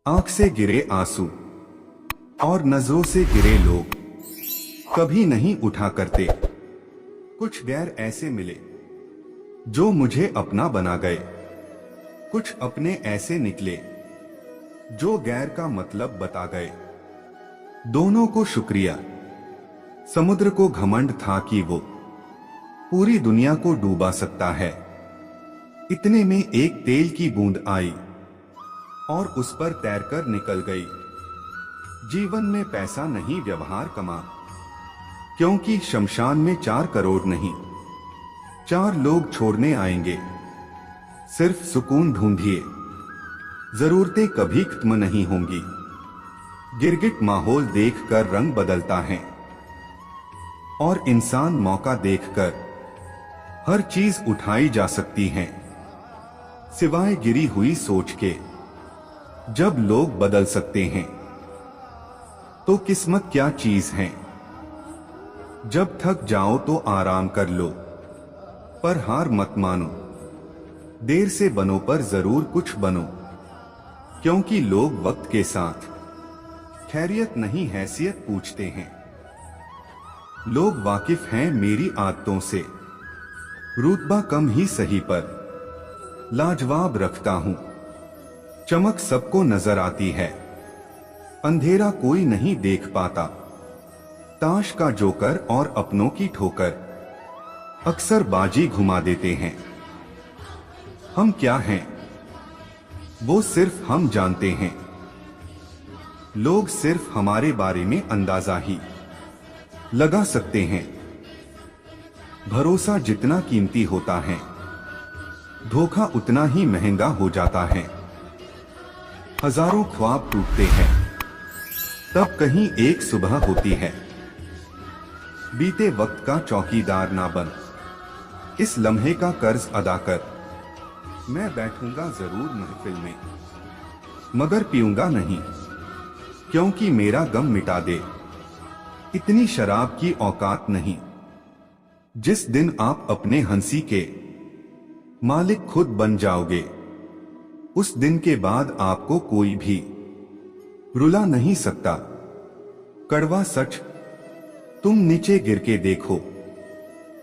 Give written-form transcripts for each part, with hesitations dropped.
आंख से गिरे आंसू और नजरों से गिरे लोग कभी नहीं उठा करते। कुछ गैर ऐसे मिले जो मुझे अपना बना गए, कुछ अपने ऐसे निकले जो गैर का मतलब बता गए। दोनों को शुक्रिया। समुद्र को घमंड था कि वो पूरी दुनिया को डूबा सकता है। इतने में एक तेल की बूंद आई और उस पर तैरकर निकल गई। जीवन में पैसा नहीं, व्यवहार कमा, क्योंकि शमशान में 4 करोड़ नहीं 4 लोग छोड़ने आएंगे। सिर्फ सुकून ढूंढिए, जरूरतें कभी खत्म नहीं होंगी। गिरगिट माहौल देखकर रंग बदलता है और इंसान मौका देखकर हर चीज उठाई जा सकती है, सिवाय गिरी हुई सोच के। जब लोग बदल सकते हैं तो किस्मत क्या चीज है। जब थक जाओ तो आराम कर लो, पर हार मत मानो। देर से बनो पर जरूर कुछ बनो, क्योंकि लोग वक्त के साथ खैरियत नहीं हैसियत पूछते हैं। लोग वाकिफ हैं मेरी आदतों से, रुतबा कम ही सही पर लाजवाब रखता हूं। चमक सबको नजर आती है, अंधेरा कोई नहीं देख पाता। ताश का जोकर और अपनों की ठोकर अक्सर बाजी घुमा देते हैं। हम क्या हैं वो सिर्फ हम जानते हैं। लोग सिर्फ हमारे बारे में अंदाजा ही लगा सकते हैं। भरोसा जितना कीमती होता है, धोखा उतना ही महंगा हो जाता है। हजारों ख्वाब टूटते हैं, तब कहीं एक सुबह होती है। बीते वक्त का चौकीदार ना बन, इस लम्हे का कर्ज अदा कर। मैं बैठूंगा जरूर महफिल में, मगर पीऊंगा नहीं, क्योंकि मेरा गम मिटा दे। इतनी शराब की औकात नहीं। जिस दिन आप अपने हंसी के मालिक खुद बन जाओगे, उस दिन के बाद आपको कोई भी रुला नहीं सकता। कड़वा सच, तुम नीचे गिर के देखो,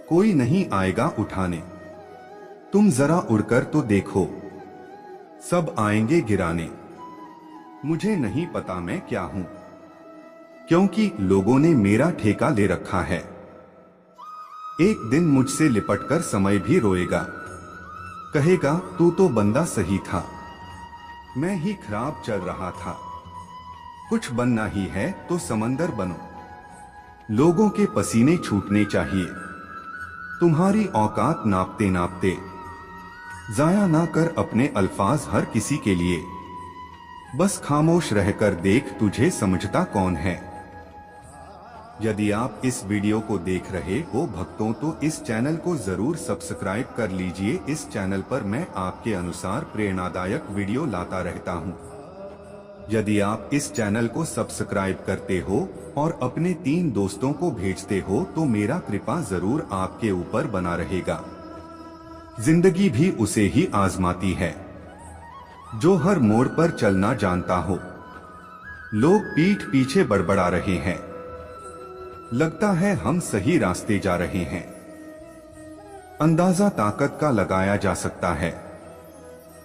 कोई नहीं आएगा उठाने। तुम जरा उड़कर तो देखो, सब आएंगे गिराने। मुझे नहीं पता मैं क्या हूं, क्योंकि लोगों ने मेरा ठेका ले रखा है। एक दिन मुझसे लिपटकर समय भी रोएगा, कहेगा तू तो बंदा सही था, मैं ही खराब चल रहा था। कुछ बनना ही है तो समंदर बनो। लोगों के पसीने छूटने चाहिए, तुम्हारी औकात नापते नापते। जाया ना कर अपने अल्फाज हर किसी के लिए, बस खामोश रहकर देख तुझे समझता कौन है। यदि आप इस वीडियो को देख रहे हो भक्तों, तो इस चैनल को जरूर सब्सक्राइब कर लीजिए। इस चैनल पर मैं आपके अनुसार प्रेरणादायक वीडियो लाता रहता हूं। यदि आप इस चैनल को सब्सक्राइब करते हो और अपने 3 दोस्तों को भेजते हो तो मेरा कृपा जरूर आपके ऊपर बना रहेगा। जिंदगी भी उसे ही आजमाती है जो हर मोड़ पर चलना जानता हो। लोग पीठ पीछे बड़बड़ा रहे हैं, लगता है हम सही रास्ते जा रहे हैं। अंदाजा ताकत का लगाया जा सकता है,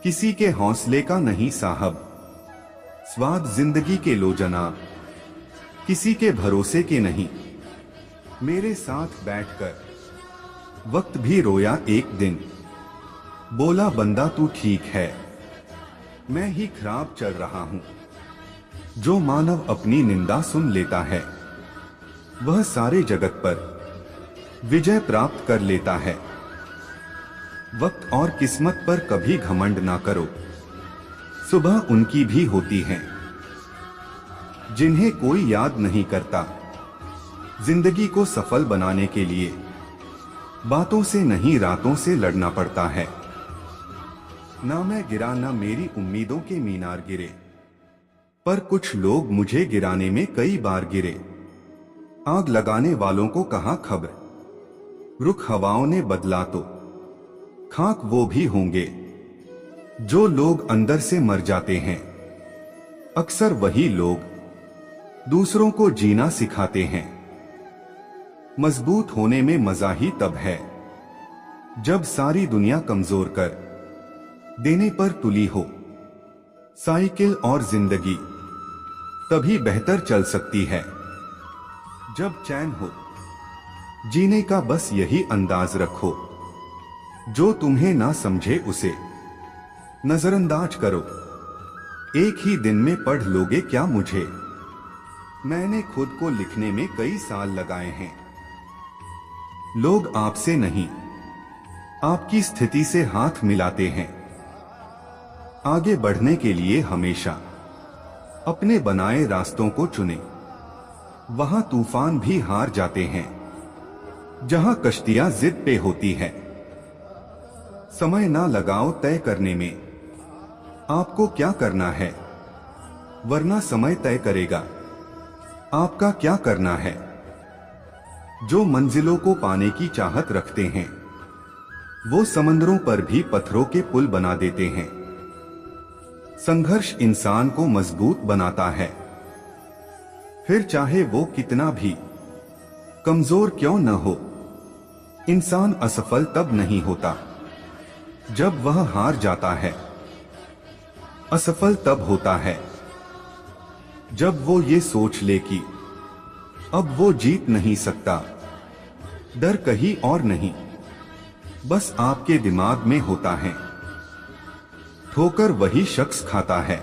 किसी के हौसले का नहीं साहब। स्वाद जिंदगी के लो जनाब, किसी के भरोसे के नहीं। मेरे साथ बैठकर वक्त भी रोया एक दिन, बोला बंदा तू ठीक है, मैं ही खराब चल रहा हूं। जो मानव अपनी निंदा सुन लेता है, वह सारे जगत पर विजय प्राप्त कर लेता है। वक्त और किस्मत पर कभी घमंड ना करो, सुबह उनकी भी होती है जिन्हें कोई याद नहीं करता। जिंदगी को सफल बनाने के लिए बातों से नहीं रातों से लड़ना पड़ता है। ना मैं गिरा ना मेरी उम्मीदों के मीनार गिरे, पर कुछ लोग मुझे गिराने में कई बार गिरे। आग लगाने वालों को कहा खबर, रुख हवाओं ने बदला तो खाक वो भी होंगे जो लोग अंदर से मर जाते हैं। अक्सर वही लोग दूसरों को जीना सिखाते हैं। मजबूत होने में मजा ही तब है जब सारी दुनिया कमजोर कर देने पर तुली हो। साइकिल और जिंदगी तभी बेहतर चल सकती है जब चैन हो। जीने का बस यही अंदाज रखो, जो तुम्हें ना समझे उसे नजरअंदाज करो। एक ही दिन में पढ़ लोगे क्या मुझे? मैंने खुद को लिखने में कई साल लगाए हैं। लोग आपसे नहीं, आपकी स्थिति से हाथ मिलाते हैं। आगे बढ़ने के लिए हमेशा अपने बनाए रास्तों को चुने। वहां तूफान भी हार जाते हैं जहां कश्तियां जिद पे होती है। समय ना लगाओ तय करने में आपको क्या करना है, वरना समय तय करेगा आपका क्या करना है। जो मंजिलों को पाने की चाहत रखते हैं वो समंदरों पर भी पत्थरों के पुल बना देते हैं। संघर्ष इंसान को मजबूत बनाता है, फिर चाहे वो कितना भी कमजोर क्यों न हो। इंसान असफल तब नहीं होता जब वह हार जाता है। असफल तब होता है जब वो ये सोच ले कि अब वो जीत नहीं सकता। डर कहीं और नहीं, बस आपके दिमाग में होता है। ठोकर वही शख्स खाता है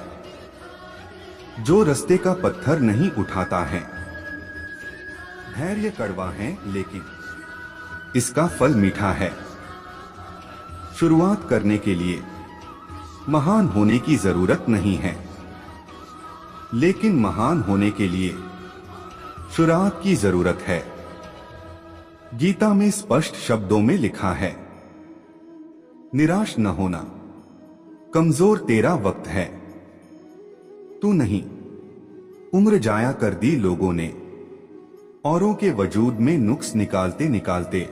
जो रास्ते का पत्थर नहीं उठाता है। धैर्य कड़वा है लेकिन इसका फल मीठा है। शुरुआत करने के लिए महान होने की जरूरत नहीं है, लेकिन महान होने के लिए शुरुआत की जरूरत है। गीता में स्पष्ट शब्दों में लिखा है, निराश न होना, कमजोर तेरा वक्त है, तू नहीं। उम्र जाया कर दी लोगों ने औरों के वजूद में नुक्स निकालते निकालते।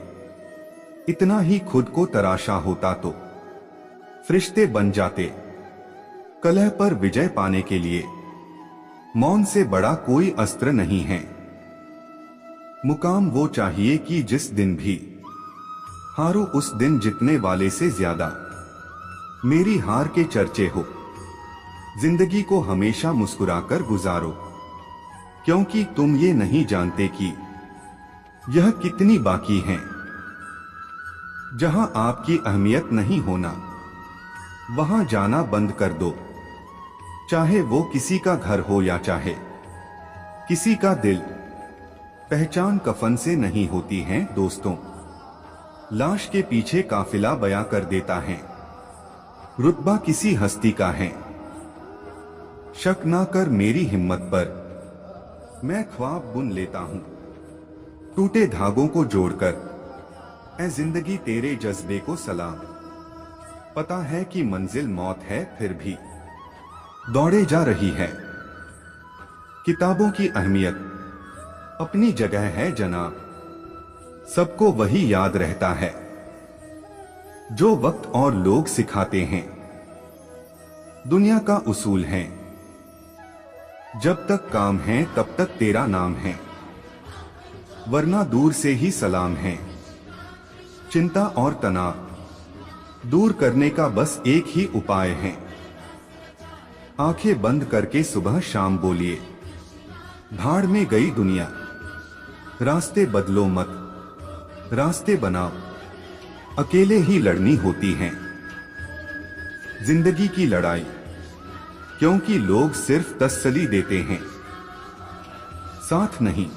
इतना ही खुद को तराशा होता तो फरिश्ते बन जाते। कलह पर विजय पाने के लिए मौन से बड़ा कोई अस्त्र नहीं है। मुकाम वो चाहिए कि जिस दिन भी हारो उस दिन जीतने वाले से ज्यादा मेरी हार के चर्चे हो। जिंदगी को हमेशा मुस्कुराकर गुजारो, क्योंकि तुम ये नहीं जानते कि यह कितनी बाकी है। जहां आपकी अहमियत नहीं होना वहां जाना बंद कर दो, चाहे वो किसी का घर हो या चाहे किसी का दिल। पहचान कफन से नहीं होती है दोस्तों, लाश के पीछे काफिला बयां कर देता है। रुतबा किसी हस्ती का है, शक ना कर मेरी हिम्मत पर, मैं ख्वाब बुन लेता हूं टूटे धागों को जोड़कर। ऐ जिंदगी तेरे जज्बे को सलाम। पता है कि मंजिल मौत है फिर भी दौड़े जा रही है। किताबों की अहमियत अपनी जगह है जनाब, सबको वही याद रहता है जो वक्त और लोग सिखाते हैं। दुनिया का उसूल है, जब तक काम है तब तक तेरा नाम है, वरना दूर से ही सलाम है। चिंता और तनाव दूर करने का बस एक ही उपाय है। आंखें बंद करके सुबह शाम बोलिए, भाड़ में गई दुनिया। रास्ते बदलो मत, रास्ते बनाओ। अकेले ही लड़नी होती है जिंदगी की लड़ाई, क्योंकि लोग सिर्फ तसल्ली देते हैं, साथ नहीं।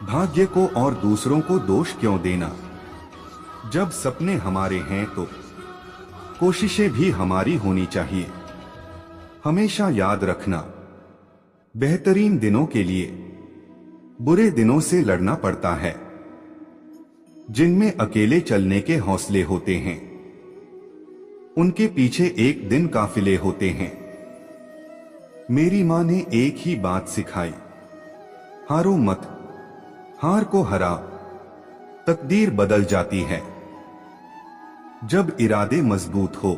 भाग्य को और दूसरों को दोष क्यों देना? जब सपने हमारे हैं तो कोशिशें भी हमारी होनी चाहिए। हमेशा याद रखना, बेहतरीन दिनों के लिए बुरे दिनों से लड़ना पड़ता है, जिनमें अकेले चलने के हौसले होते हैं उनके पीछे एक दिन काफिले होते हैं। मेरी मां ने एक ही बात सिखाई, हारो मत, हार को हरा, तकदीर बदल जाती है जब इरादे मजबूत हो,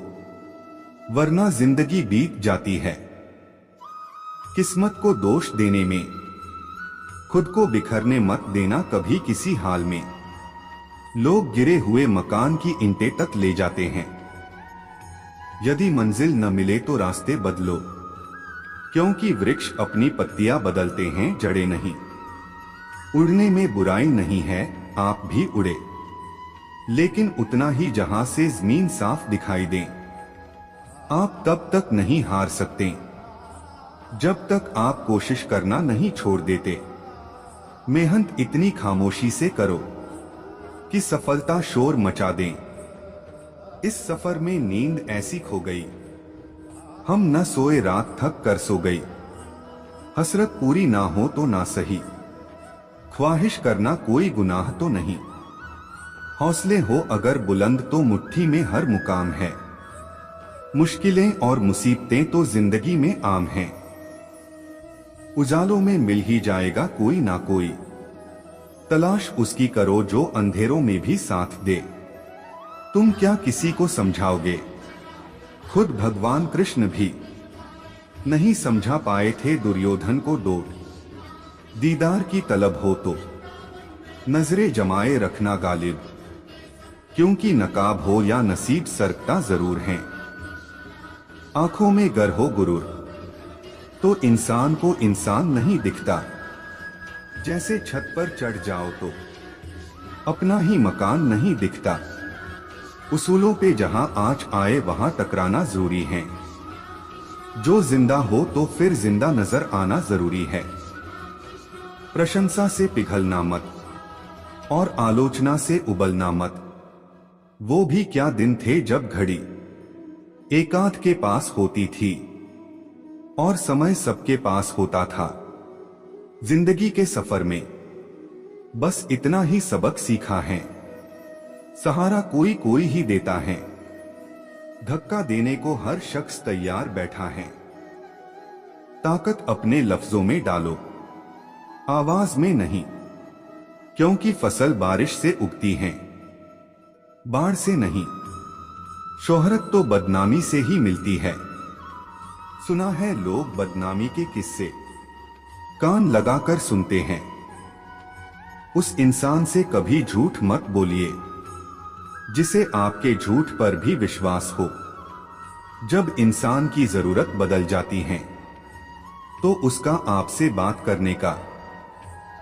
वरना जिंदगी बीत जाती है। किस्मत को दोष देने में खुद को बिखरने मत देना कभी किसी हाल में। लोग गिरे हुए मकान की ईंटें तक ले जाते हैं। यदि मंजिल न मिले तो रास्ते बदलो, क्योंकि वृक्ष अपनी पत्तियां बदलते हैं, जड़ें नहीं। उड़ने में बुराई नहीं है, आप भी उड़े, लेकिन उतना ही जहां से जमीन साफ दिखाई दे। आप तब तक नहीं हार सकते जब तक आप कोशिश करना नहीं छोड़ देते। मेहनत इतनी खामोशी से करो कि सफलता शोर मचा दे। इस सफर में नींद ऐसी खो गई, हम न सोए, रात थक कर सो गई। हसरत पूरी ना हो तो ना सही, ख्वाहिश करना कोई गुनाह तो नहीं। हौसले हो अगर बुलंद तो मुट्ठी में हर मुकाम है। मुश्किलें और मुसीबतें तो जिंदगी में आम हैं। उजालों में मिल ही जाएगा कोई ना कोई, तलाश उसकी करो जो अंधेरों में भी साथ दे। तुम क्या किसी को समझाओगे, खुद भगवान कृष्ण भी नहीं समझा पाए थे दुर्योधन को डोट। दीदार की तलब हो तो नजरें जमाए रखना गालिब, क्योंकि नकाब हो या नसीब सरकता जरूर है। आंखों में गर हो गुरूर तो इंसान को इंसान नहीं दिखता। जैसे छत पर चढ़ जाओ तो अपना ही मकान नहीं दिखता। उसूलों पे जहां आंच आए वहां टकराना जरूरी है। जो जिंदा हो तो फिर जिंदा नजर आना जरूरी है। प्रशंसा से पिघलना मत और आलोचना से उबलना मत। वो भी क्या दिन थे जब घड़ी एकांत के पास होती थी और समय सबके पास होता था। जिंदगी के सफर में बस इतना ही सबक सीखा है, सहारा कोई कोई ही देता है। धक्का देने को हर शख्स तैयार बैठा है। ताकत अपने लफ्जों में डालो, आवाज में नहीं, क्योंकि फसल बारिश से उगती है, बाढ़ से नहीं। शोहरत तो बदनामी से ही मिलती है। सुना है लोग बदनामी के किस्से कान लगाकर सुनते हैं। उस इंसान से कभी झूठ मत बोलिए जिसे आपके झूठ पर भी विश्वास हो। जब इंसान की जरूरत बदल जाती है तो उसका आपसे बात करने का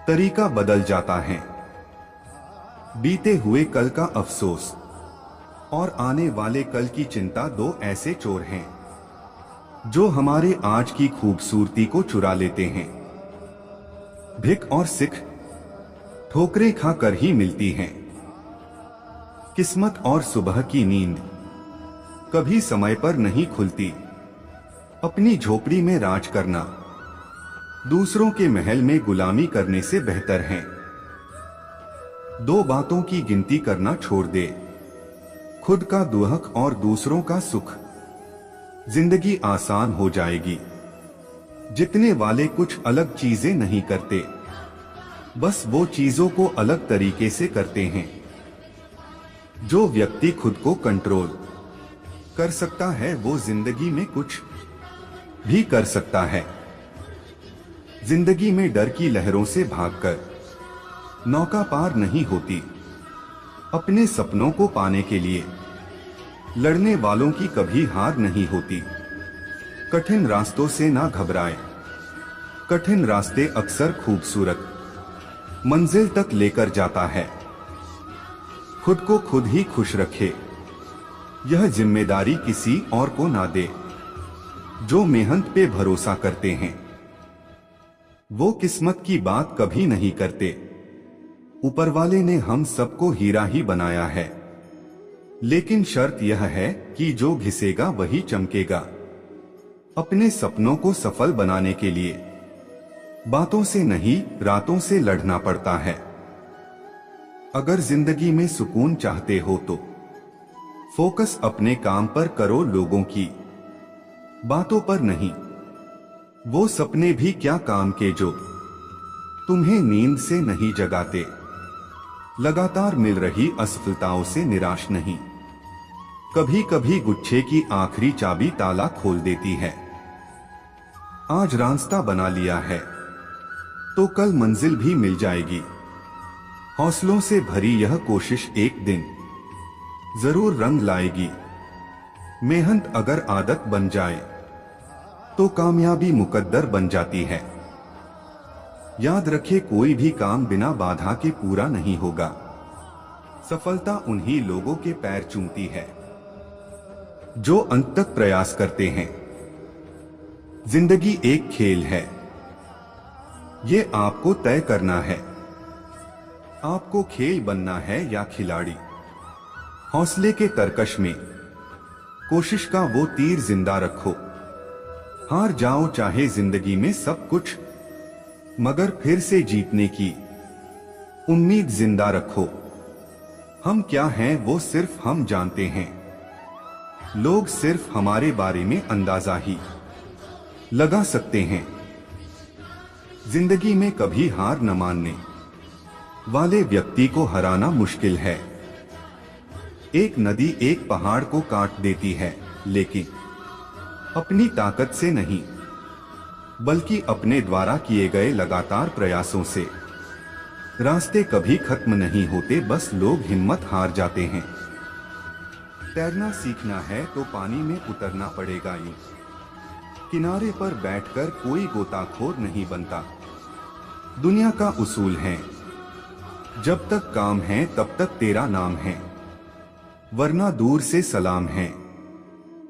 तरीका बदल जाता है। बीते हुए कल का अफसोस और आने वाले कल की चिंता दो ऐसे चोर हैं जो हमारे आज की खूबसूरती को चुरा लेते हैं। भिख और सिख ठोकरें खाकर ही मिलती हैं। किस्मत और सुबह की नींद कभी समय पर नहीं खुलती। अपनी झोपड़ी में राज करना दूसरों के महल में गुलामी करने से बेहतर है। दो बातों की गिनती करना छोड़ दे, खुद का दुख और दूसरों का सुख। जिंदगी आसान हो जाएगी। जितने वाले कुछ अलग चीजें नहीं करते, बस वो चीजों को अलग तरीके से करते हैं। जो व्यक्ति खुद को कंट्रोल कर सकता है वो जिंदगी में कुछ भी कर सकता है। जिंदगी में डर की लहरों से भागकर नौका पार नहीं होती। अपने सपनों को पाने के लिए लड़ने वालों की कभी हार नहीं होती। कठिन रास्तों से ना घबराए, कठिन रास्ते अक्सर खूबसूरत मंजिल तक लेकर जाता है। खुद को खुद ही खुश रखे, यह जिम्मेदारी किसी और को ना दे। जो मेहनत पे भरोसा करते हैं वो किस्मत की बात कभी नहीं करते। ऊपर वाले ने हम सबको हीरा ही बनाया है, लेकिन शर्त यह है कि जो घिसेगा वही चमकेगा। अपने सपनों को सफल बनाने के लिए बातों से नहीं रातों से लड़ना पड़ता है। अगर जिंदगी में सुकून चाहते हो तो फोकस अपने काम पर करो, लोगों की बातों पर नहीं। वो सपने भी क्या काम के जो तुम्हें नींद से नहीं जगाते। लगातार मिल रही असफलताओं से निराश नहीं, कभी कभी गुच्छे की आखिरी चाबी ताला खोल देती है। आज रास्ता बना लिया है तो कल मंजिल भी मिल जाएगी। हौसलों से भरी यह कोशिश एक दिन जरूर रंग लाएगी। मेहनत अगर आदत बन जाए तो कामयाबी मुकद्दर बन जाती है। याद रखे, कोई भी काम बिना बाधा के पूरा नहीं होगा। सफलता उन्हीं लोगों के पैर चूमती है जो अंत तक प्रयास करते हैं। जिंदगी एक खेल है, ये आपको तय करना है। आपको खेल बनना है या खिलाड़ी। हौसले के तरकश में कोशिश का वो तीर जिंदा रखो। हार जाओ चाहे जिंदगी में सब कुछ, मगर फिर से जीतने की उम्मीद जिंदा रखो। हम क्या हैं वो सिर्फ हम जानते हैं। लोग सिर्फ हमारे बारे में अंदाजा ही लगा सकते हैं। जिंदगी में कभी हार न मानने वाले व्यक्ति को हराना मुश्किल है। एक नदी एक पहाड़ को काट देती है, लेकिन अपनी ताकत से नहीं, बल्कि अपने द्वारा किए गए लगातार प्रयासों से। रास्ते कभी खत्म नहीं होते, बस लोग हिम्मत हार जाते हैं। तैरना सीखना है तो पानी में उतरना पड़ेगा। यूं किनारे पर बैठकर कोई गोताखोर नहीं बनता। दुनिया का उसूल है, जब तक काम है तब तक तेरा नाम है, वरना दूर से सलाम है।